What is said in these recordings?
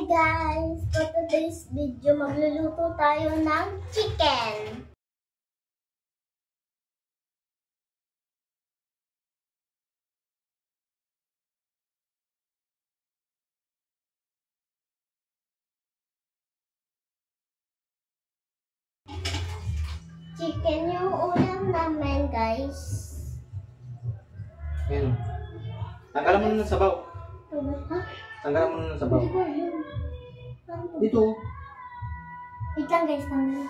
guys! For today's video, magluluto tayo ng chicken. Chicken yung ulam namin, guys. Yan. Tanggalan mo na ng sabaw. Ha? Tanggalan mo na ng sabaw. Hindi ko yun. Dito. Wait lang, guys. Tanggalan.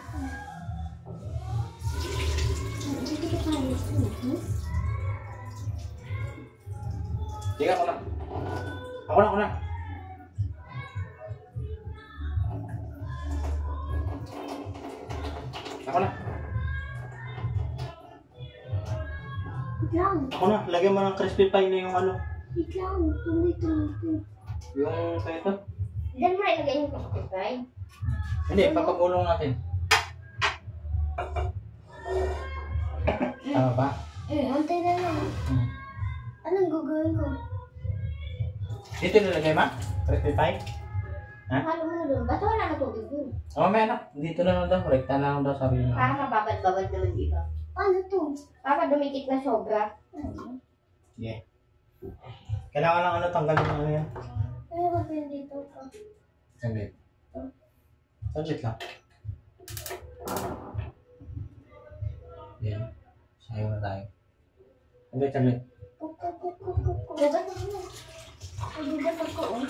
Sige, ako na. Ako na. Ako na. Wait lang. Ako na. Lagyan mo ng crispy pie na yung ano. Wait lang. Tuloy. Yung kaya ito. Diyan mo rin ilagay yung kapitay. Hindi, papagulong natin. Tama ba? Antay na lang. Anong gagawin ko? Dito nilagay ma? Crispy pie? Ha? Halo mo na doon. Ba't wala na tubig doon? Oh, may anak. Dito na lang daw. Rekta na lang daw sabi niya. Para mababad-babad naman dito. Ano to? Para dumikit na sobra. Yeah. Kailangan lang ano, tanggalin yung ano yan. Ano ba yun dito pa? Saglit. Saglit lang. Yan. Sayo na tayo. Saglit. Gubat na mo. Gubat ako.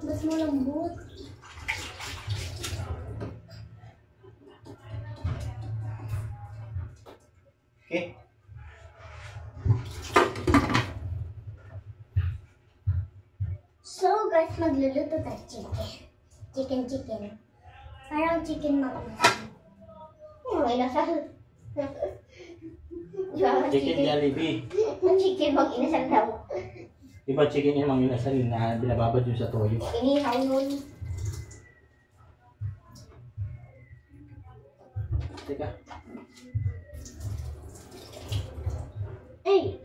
Mas malambot. Okay. So guys, magluluto tayo chicken. Chicken. Parang chicken mag-ulam. May nasal. Chicken Jollibee. Chicken mag-inasal daw. Diba chicken yung mga inasal na binababad yung sa toyo. Inihaw nun. Teka. Ay!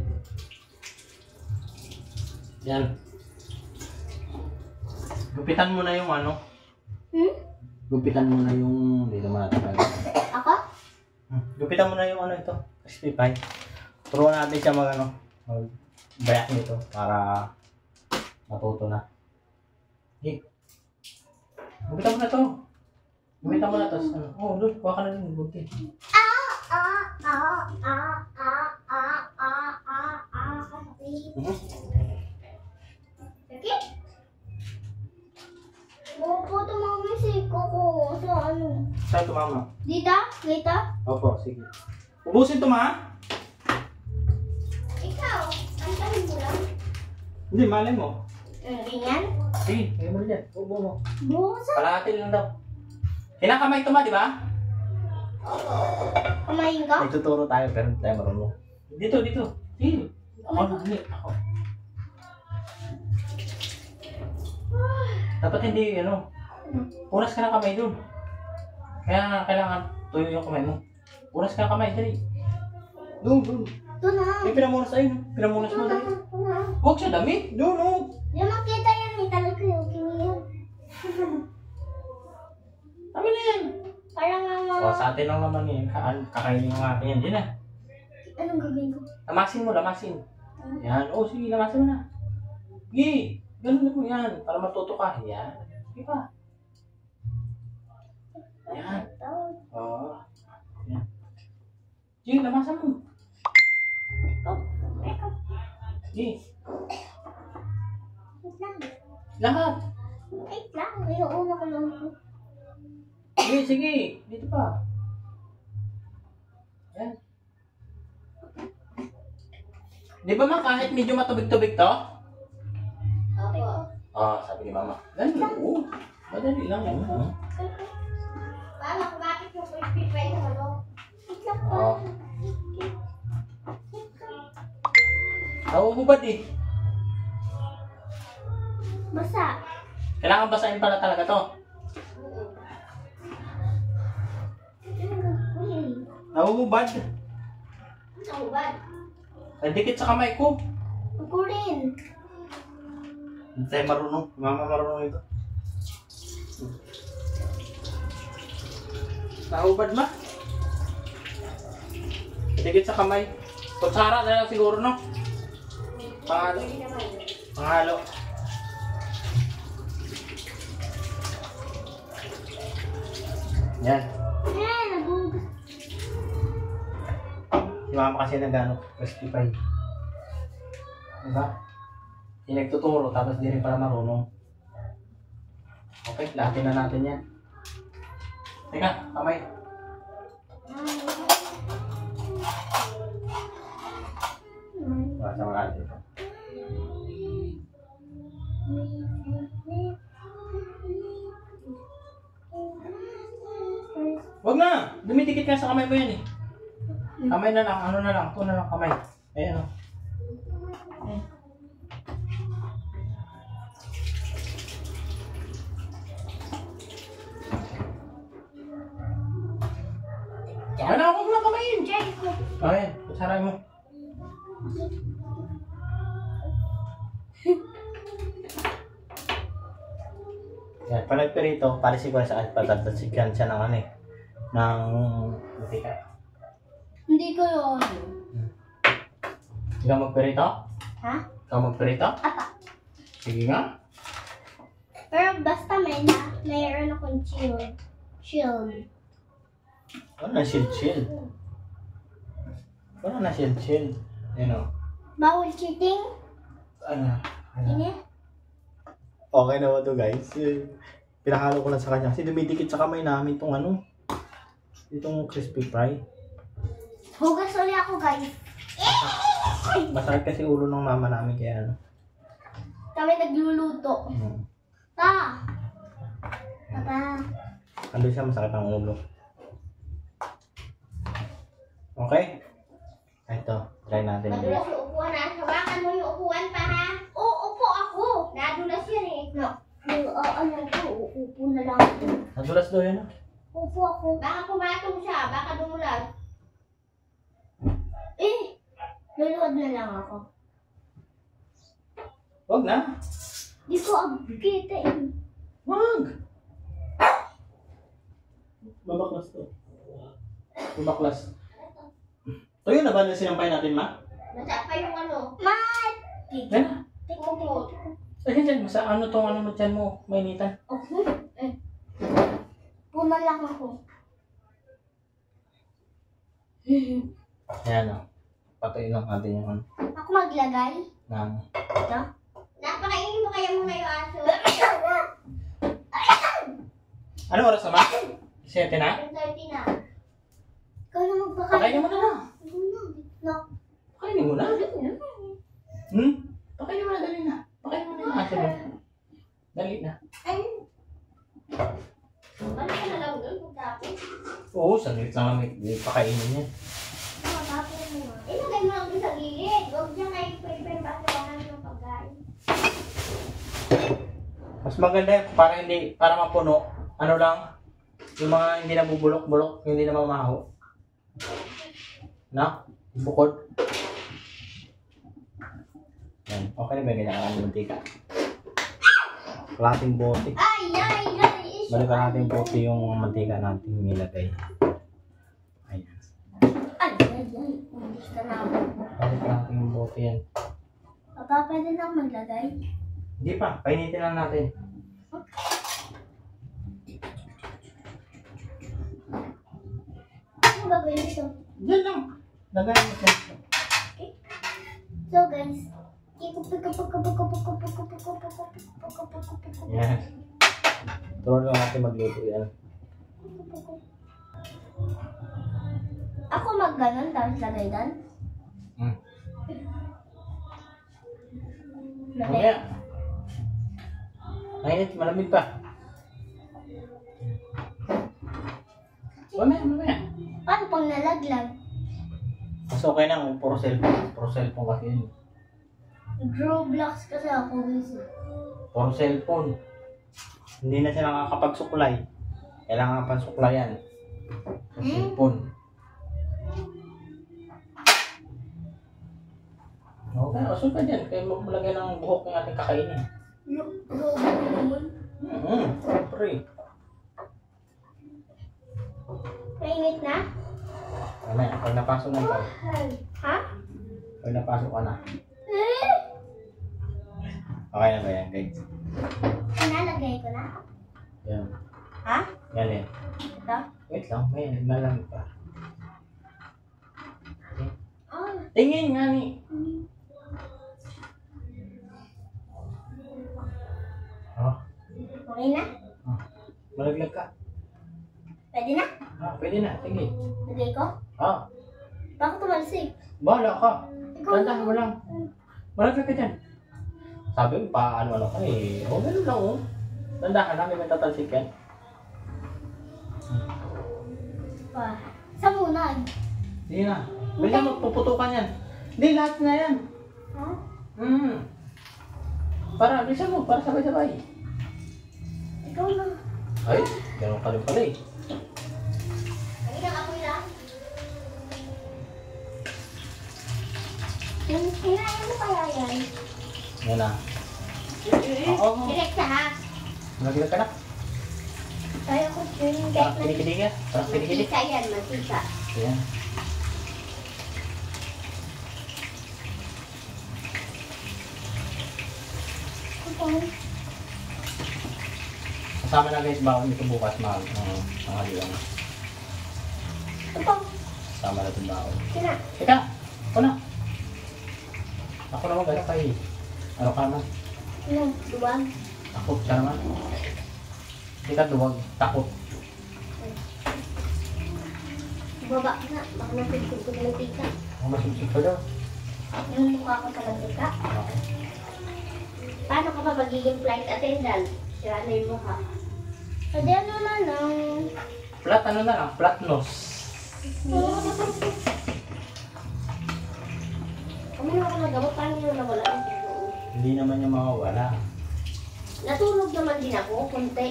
Yan. Gupitan mo na yung ano. Gupitan mo na yung... Hindi naman natin kagawin. Ako? Gupitan mo na yung ano ito. Crispy pie. Turuan natin siya mag ano. Bayak nito para matuto na. Okay. Gupitan mo na to. Gupitan mo na to. Oh, doon. Kuha ka na rin. Gupitan. Okay? Opo, tumama si Coco sa ano. Saan ito, mama? Dito? Opo, sige. Ubusin ito, ma. Ikaw, antahin mo lang. Hindi, malay mo. Ganyan? Sige, kaya mo dyan. Ubo mo. Busa. Kalahati lang daw. Kinakamay ito, ma, di ba? Kumain ka? May tuturo tayo, pero hindi tayo marunong. Dito. Sige. Ako na, hindi. Ako. Dapat hindi, ano. Punas ka ng kamay dun. Kaya kailangan tuyo yung kamay mo. Punas ka ng kamay, dali. Doon. Ito na. May pinamunas ayun. Pinamunas mo, dali. Huwag siya damit. Doon. Di makita yan, may talaga yung kiniyan. Sabi na yan. Parang nga O, sa atin lang naman yan. Kakainin ng akin yan. Diyan na. Anong gagawin ko? Lamasin mo. Yan. O, sige, lamasin mo na. Sige. Ganun na po yan. Para matuto ka. Yan. Sige pa. Yan. Oo. Yan. Sige, lamasan mo. Sige. Wait lang. Lahat. Wait lang. Mayroon ako lang ko. Sige. Dito pa. Yan. Di ba ma, kahit medyo matubig-tubig to? Opo. Sabi ni mama. Ganun. Oo. Madali lang yan. Mama, bakit yung crispy pie sa ano? Wait lang pa. Oo. Nauubad eh. Basa. Kailangan basahin pala talaga to. Anong gagawin? Nauubad. Nauban. Ay, dikit sa kamay ko. Ako rin. Hindi tayo marunong. Mama marunong ito. Naubad ma? Dikit sa kamay. Kutsara na lang siguro, no? Panghalo. Panghalo. Yan. Nagugas. Si mama kasi nag-ano, crispy pie. Diba? Hindi nagtuturo, tapos di rin pala marunong. Okay, lahatin na natin yan. Teka, kamay. Basta mo natin ito. Wag na! Dumidikit ka sa kamay mo yan eh. Kamay na lang, ano na lang, ito na lang kamay. Ayan o. Ano, huwag mo na kamayin. Ayan, kusaray mo. Yan, pag nagperito, palisi ko sa patatatsikan siya ng ano eh. Ng butika. Hindi ko yun. Ikaw magperito? Ha? Ikaw magperito? Apa. Sige nga. Pero basta mayroon akong shield. Wala na shield. Wala na shield. Yan o. Bawal cheating? Ano? Ini? Okay naman to guys. Pinahalo ko lang sa kanya kasi dumidikit sa kamay namin itong ano. Itong crispy fry. Hugas ulit ako, guys. Masakit kasi ulo ng mama namin kaya ano. Kami nagluluto. Pa! Papa. Andun siya masakit ang ulo. Okay? Ito, try natin. Madulas yung upuan ha. Hawakan mo yung upuan pa ha. Oo, upo ako. Nadulas yan eh. Ano ko, uupo na lang ako. Nadulas daw yan ah. Upo ako. Baka pumatong siya. Baka dumulas. Luluwad na lang ako. Wag na. Di ko abgita eh. Wag. Babaklas to. Babaklas. Ito yun na ba na sinampay natin, ma? Nasa pa yung ano. Mati! Yan na. Tingko. Ay, dyan. Masa ano tong ano mo dyan mo? Mainitan. Okay. Puna lang ako. Yan o. Patayin lang natin yung ano. Ako maglagay. Ng... Ito. Napakainin mo kaya muna yung aso. Ano oras na, ma? 7 na? 30 na. Ikaw na magpakain. Pakainin mo na na. No. Pakainin mo na. Pakainin mo na, dali na. Pakainin mo na yung aso mo. Dali na. Balik ka na lang doon kung tapos. Oo, saglit lang may pakainin yan. Ilagay mo lang doon sa gilid. Huwag dyan kayo pwede basawanan yung pagkain. Mas maganda yun, para mapuno. Ano lang, yung mga hindi na bubulok-bulok, hindi na mamaho. Na? Bukod. Yan, okay na ba yung ganyan ang mantika? Kalating bote. Ay! Balikan natin bote yung mantika natin nilagay. Ayan. Ay! Hindi ka na ako. Balikan natin yung bote yan. Papa, pwede na ako maglagay? Hindi pa, painitin lang natin. Ano gagawin dito? Diyan lang. Lagay mo siya. So guys, Yan. Turuan lang natin magluto yan. ako magganon tapos lagay doon. Mamaya. Mainit, malamig pa. Mamaya. Paano pang nalaglag? Mas okay lang, puro cellphone kasi yun. Roblox kasi ako guys. Puro cellphone. Hindi na siya nakakapagsuklay. Kailangan pansuklayan. Sa cellphone. Okay, usog ka dyan. Kaya magmalagay ng buhok ng ating kakainin. naman. Pre. Mainit na? Mamaya, pag napasok na ikaw. Ha? Pag napasok ka na. Eh? Okay na ba yan, guys? Nalagay ko na? Yan. Ha? Yan yan. Ito? Wait lang, may naglalamig pa. Oh. Tingin nga ni. Oh, Okay na? malaglag ka. Pwede na? Pwede na, tingin. Lagay ko? Bakit tumalsik? Bahala ka. Ikaw Tandahan mo lang. Malaglag ka dyan. Sabi mo pa, ano ka eh. Ganun lang oh. Tandahan lang, may tatalsik yan. Pa. Sa munag. Hindi na. Basta magpuputukan yan. Hindi, lahat na yan. Ha? Para, bisa mo, para sabay-sabay. Ikaw na. Ay, ganun ka rin pala eh. Kanina apoy lang. Hinahin mo kaya yan? Yan na. Oo. Direct sa ha. Malaglag ka na. Kaya ko yun. Parang Kahit na. kinikili ka. Parang kinikili. Mantika yan, mantika. Yan. Kasama na guys, bawal nito bukas mahaliwan. Ito pa. Kasama na itong bawal. Sina. Ika! Ako na! Ako naman gano'n kay. Ano ka naman? Ano? Duwag. Takot ka naman. Hindi ka duwag. Takot. Baba na. Baka nasipsip ko ng tika. Ako masubsib ka daw. Yung mukha ko sa tika. Okay. Paano ka pa magiging flight attendant? Sira na yung mukha. Pwede ano na lang. Flat ano na lang? Flat nose. Kumain ako ng gamot, paano yun nawala yung dugo? Hindi naman yung mawawala. Natulog naman din ako, kunti.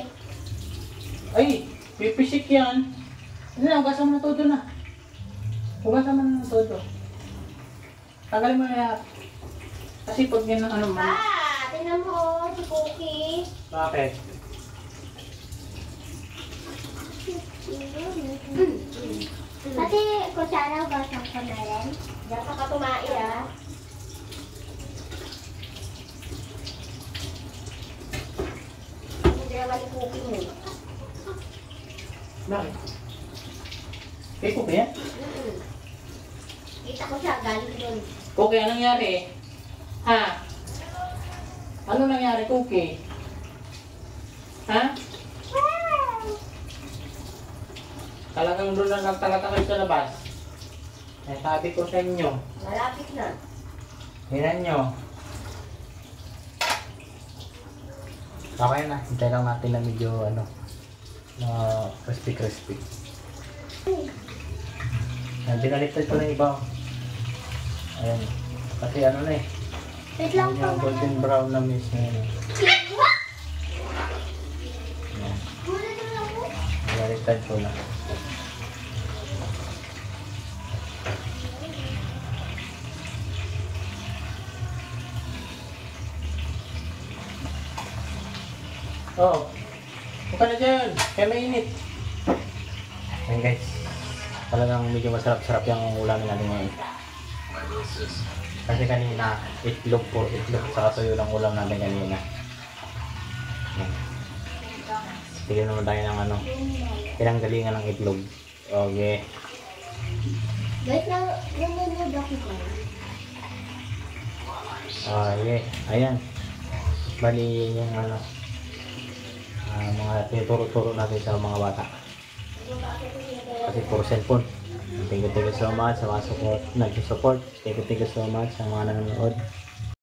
Ay! Pipisik yan! Hindi na, hugasan mo na todo na. Hugasan mo na ng todo. Tanggalin mo na lahat. Kasi pag yan ang ano mo. Pa! Tingnan mo, oh, si Cookie. Bakit? Pati kutsara ugasan ko na rin. Diyan ka tumai, ah. Hindi naman yung Cookie mo. Bakit? Kay Cookie yan? Kita ko siya, galing doon. Cookie, anong nangyari? Ha? Ano nangyari, Cookie? Ha? Talagang doon lang talaga kayo sa labas. Eh, sabi ko sa inyo. Malapit na. Hinan nyo. Okay na. Hintay lang natin na medyo ano. Crispy. Binaliktad ko na iba. Ayan. Kasi ano na eh. Wait lang po. Yung golden brown na miss na yun. Ayan. Binaliktad ko na. Oh. Huwag ka na dyan. Kaya mainit. Ayan guys. Talagang medyo masarap-sarap yung ulamin natin ngayon. Kasi kanina, itlog saka tuyo lang ulam natin kanina. Ayan. Tignan naman tayo ng ano. Pinanggalingan ng itlog. Okay. Wait lang. Lumulod ako ko. Okay. Ayan. Bali yung ano. Mga tinuturo-turo natin sa mga bata. Kasi puro cellphone. Thank you so much sa mga support, nag-support. Thank you so much sa mga nanonood.